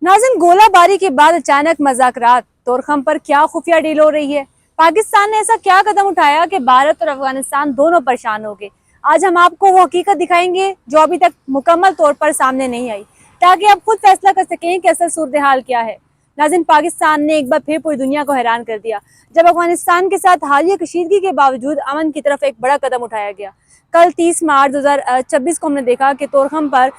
नाज़रीन, गोलाबारी के बाद अचानक मज़ाकरात तोरखम पर क्या खुफिया डील हो रही है। पाकिस्तान ने ऐसा क्या कदम उठाया कि भारत और अफगानिस्तान दोनों परेशान हो गए। आज हम आपको वो हकीकत दिखाएंगे जो अभी तक मुकम्मल तौर पर सामने नहीं आई, ताकि आप खुद फैसला कर सकें कि असल सूरत हाल क्या है। नाज़रीन, पाकिस्तान ने एक बार फिर पूरी दुनिया को हैरान कर दिया जब अफगानिस्तान के साथ हालिया कशीदगी के बावजूद अमन की तरफ एक बड़ा कदम उठाया गया। कल 30 मार्च 2026 को हमने देखा कि तोरखम पर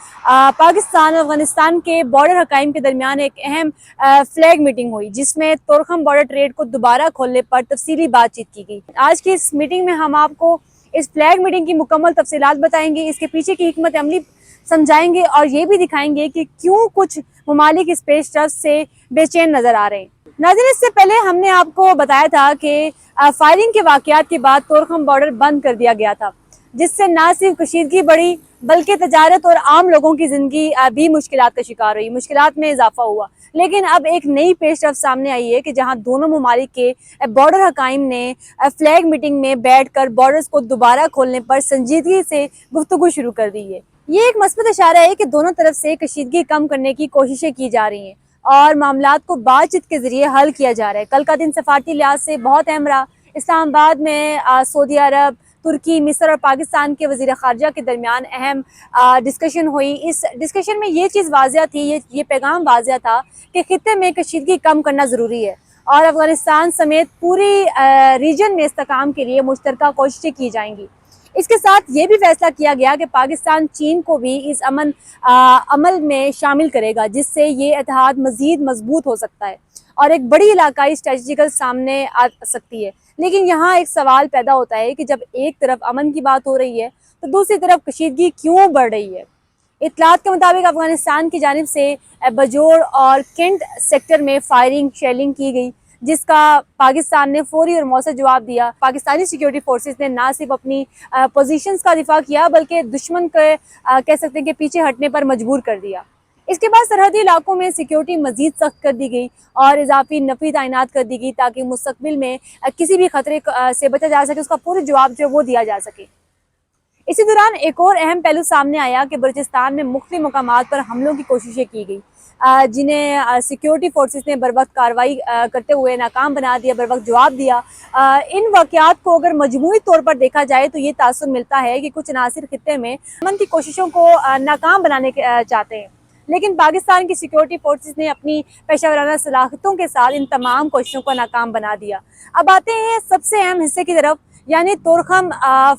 पाकिस्तान और अफगानिस्तान के बॉर्डर हकाइम के दरमियान एक अहम फ्लैग मीटिंग हुई, जिसमें तोरखम बॉर्डर ट्रेड को दोबारा खोलने पर तफसीली बातचीत की गई। आज की इस मीटिंग में हम आपको इस फ्लैग मीटिंग की मुकम्मल तफसीलात बताएंगे, इसके पीछे की हिकमत अमली समझाएंगे और ये भी दिखाएंगे कि क्यों कुछ ममालिक इस पेश रफ्त से बेचैन नजर आ रहे हैं। नाज़रीन, इससे पहले हमने आपको बताया था कि फायरिंग के वाकयात के बाद तोरखम बॉर्डर बंद कर दिया गया था, जिससे न सिर्फ कशीदगी बढ़ी बल्कि तजारत और आम लोगों की जिंदगी भी मुश्किलात का शिकार हुई, मुश्किलात में इजाफा हुआ। लेकिन अब एक नई पेशरफ्त सामने आई है कि जहां दोनों ममालिक के बॉर्डर हकाइम ने फ्लैग मीटिंग में बैठकर बॉर्डर्स को दोबारा खोलने पर संजीदगी से गुफ्तगू शुरू कर दी है। ये एक मस्बत इशारा है कि दोनों तरफ से कशीदगी कम करने की कोशिशें की जा रही हैं और मामलात को बातचीत के जरिए हल किया जा रहा है। कल का दिन सफारती लिहाज से बहुत अहम रहा। इस्लामाबाद में सऊदी अरब, तुर्की, मिस्र और पाकिस्तान के वज़ीर ख़ारजा के दरमियान अहम डिस्कशन हुई। इस डिस्कशन में ये चीज़ वाज़िया थी, ये पैगाम वाज़िया था कि खित्ते में कशीदगी कम करना ज़रूरी है और अफ़गानिस्तान समेत पूरी रीजन में इस्तेहकाम के लिए मुश्तरका कोशिशें की जाएंगी। इसके साथ ये भी फैसला किया गया कि पाकिस्तान चीन को भी इस अमल में शामिल करेगा, जिससे ये इत्तेहाद मज़ीद मजबूत हो सकता है और एक बड़ी इलाकाई स्ट्रेटजिकल सामने आ सकती है। लेकिन यहाँ एक सवाल पैदा होता है कि जब एक तरफ अमन की बात हो रही है तो दूसरी तरफ कशीदगी क्यों बढ़ रही है। इत्तलात के मुताबिक अफगानिस्तान की जानिब से बजोर और केंट सेक्टर में फायरिंग शेलिंग की गई, जिसका पाकिस्तान ने फौरी और मौसर जवाब दिया। पाकिस्तानी सिक्योरिटी फोर्सेस ने ना सिर्फ अपनी पोजीशंस का दिफा किया बल्कि दुश्मन के कह सकते हैं कि पीछे हटने पर मजबूर कर दिया। इसके बाद सरहदी इलाकों में सिक्योरिटी मजीद सख्त कर दी गई और इजाफी नफी तैनात कर दी गई, ताकि मुस्तकबिल में किसी भी खतरे से बचा जा सके, उसका पूरा जवाब जो है वो दिया जा सके। इसी दौरान एक और अहम पहलू सामने आया कि बलूचिस्तान में मुख्तलिफ मकामात पर हमलों की कोशिशें की गई, जिन्हें सिक्योरिटी फोर्सेस ने बर वक्त कार्रवाई करते हुए नाकाम बना दिया, बर वक्त जवाब दिया। इन वाक़यात को अगर मजमूई तौर पर देखा जाए तो ये तासुर मिलता है कि कुछ अनासिर खित्ते में अमन की कोशिशों को नाकाम बनाने चाहते हैं, लेकिन पाकिस्तान की सिक्योरिटी फोर्सेस ने अपनी पेशावराना सलाहियतों के साथ इन तमाम कोशिशों को नाकाम बना दिया। अब आते हैं सबसे अहम हिस्से की तरफ, यानी तोरखम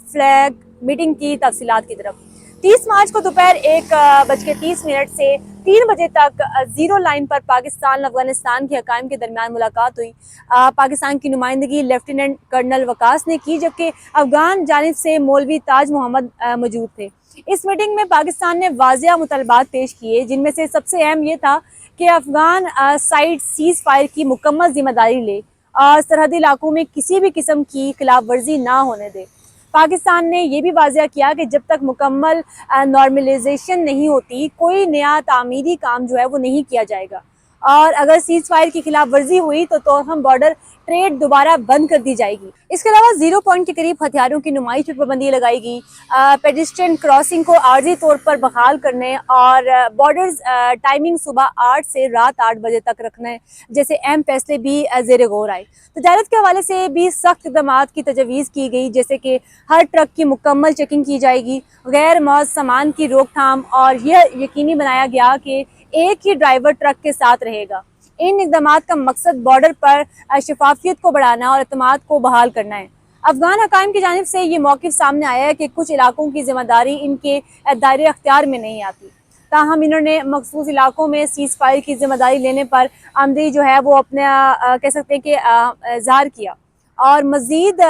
फ्लैग मीटिंग की तफसीलात की तरफ। 30 मार्च को दोपहर 1:30 से 3 बजे तक जीरो लाइन पर पाकिस्तान अफगानिस्तान के हकाम के दरमियान मुलाकात हुई। पाकिस्तान की नुमाइंदगी लेफ्टिनेंट कर्नल वकास ने की, जबकि अफगान जानिब से मौलवी ताज मोहम्मद मौजूद थे। इस मीटिंग में पाकिस्तान ने वाज़िया मुतालबात पेश किए, जिनमें से सबसे अहम ये था कि अफगान साइड सीज़ फायर की मुकम्मल जिम्मेदारी ले और सरहदी इलाकों में किसी भी किस्म की खिलाफ वर्जी ना होने दे। पाकिस्तान ने यह भी वाज़िया किया कि जब तक मुकम्मल नॉर्मलाइजेशन नहीं होती, कोई नया तामीरी काम जो है वो नहीं किया जाएगा और अगर सीज फायर की खिलाफ वर्जी हुई तो तोरखम बॉर्डर ट्रेड दोबारा बंद कर दी जाएगी। इसके अलावा जीरो पॉइंट के करीब हथियारों की नुमाइश पर पाबंदी लगाई गई, पेडिस्ट्रियन क्रॉसिंग को आर्जी तौर पर बहाल करने और बॉर्डर्स टाइमिंग सुबह 8 से रात 8 बजे तक रखने जैसे अहम फैसले भी जेर गौर आए। तजारत के हवाले से भी सख्त इक़दाम की तजवीज़ की गई, जैसे कि हर ट्रक की मुकम्मल चेकिंग की जाएगी, गैर मौज सामान की रोकथाम और यह यकीनी बनाया गया कि एक ही ड्राइवर ट्रक के साथ रहेगा। इन इक़दामात का मकसद बॉर्डर पर शफाफियत को बढ़ाना और एतमाद को बहाल करना है। अफगान हकाम की जानिब से ये मौक़िफ़ सामने आया है कि कुछ इलाकों की जिम्मेदारी इनके दायरे अख्तियार में नहीं आती, ताहम इन्होंने मखसूस इलाकों में सीज़ फायर की जिम्मेदारी लेने पर आमदी जो है वो अपने कह सकते हैं कि इज़हार किया और मज़ीद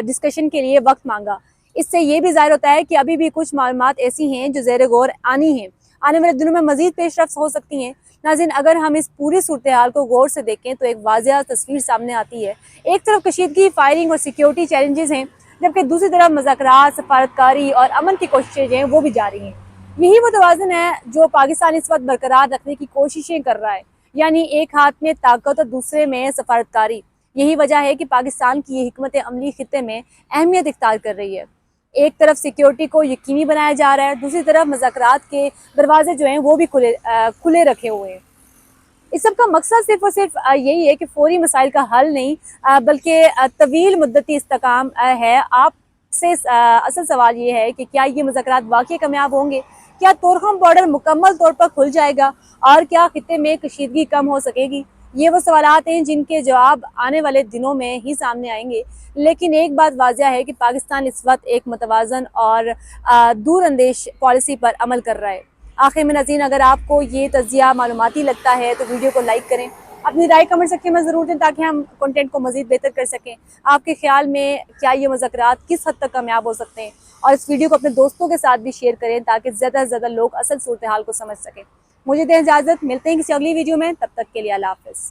डिस्कशन के लिए वक्त मांगा। इससे ये भी ज़ाहिर होता है कि अभी भी कुछ मालूमात ऐसी हैं जो ज़ेर गौर आनी हैं, आने वाले दिनों में मज़ीद पेशरफ्त हो सकती हैं। नाज़रीन, अगर हम इस पूरी सूरत हाल को गौर से देखें तो एक वाज़िया तस्वीर सामने आती है। एक तरफ कशीदगी, फायरिंग और सिक्योरिटी चैलेंजेस हैं, जबकि दूसरी तरफ मुज़ाकरात, सफारतकारी और अमन की कोशिशें जो हैं वो भी जारी हैं। यही वो तवाज़ुन है जो पाकिस्तान इस वक्त बरकरार रखने की कोशिशें कर रहा है, यानी एक हाथ में ताकत और दूसरे में सफारतकारी। यही वजह है कि पाकिस्तान की ये हिकमत अमली खित्ते में अहमियत इख्तियार कर रही है। एक तरफ सिक्योरिटी को यकीनी बनाया जा रहा है, दूसरी तरफ मुज़ाकरात के दरवाजे जो हैं वो भी खुले रखे हुए हैं। इस सब का मकसद सिर्फ और सिर्फ यही है कि फौरी मसाइल का हल नहीं बल्कि तवील मुद्दती इस्तेकाम है। आपसे असल सवाल ये है कि क्या ये मुज़ाकरात वाकई कामयाब होंगे, क्या तोरखम बॉर्डर मुकम्मल तौर पर खुल जाएगा और क्या खित्ते में कशीदगी कम हो सकेगी। ये वो सवालात हैं जिनके जवाब आने वाले दिनों में ही सामने आएंगे। लेकिन एक बात वाज़िह है कि पाकिस्तान इस वक्त एक मतवाज़न और दूर अंदेश पॉलिसी पर अमल कर रहा है। आखिर में नाज़रीन, अगर आपको ये तज़िया मालूमाती लगता है तो वीडियो को लाइक करें, अपनी राय कमेंट सेक्शन में ज़रूर दें ताकि हम कंटेंट को मज़ीद बेहतर कर सकें। आपके ख्याल में क्या ये मुज़ाकरात किस हद तक कामयाब हो सकते हैं, और इस वीडियो को अपने दोस्तों के साथ भी शेयर करें ताकि ज़्यादा से ज़्यादा लोग असल सूरत हाल को समझ सकें। मुझे दें इजाज़त, मिलते हैं किसी अगली वीडियो में, तब तक के लिए अल्लाह हाफ़िज़।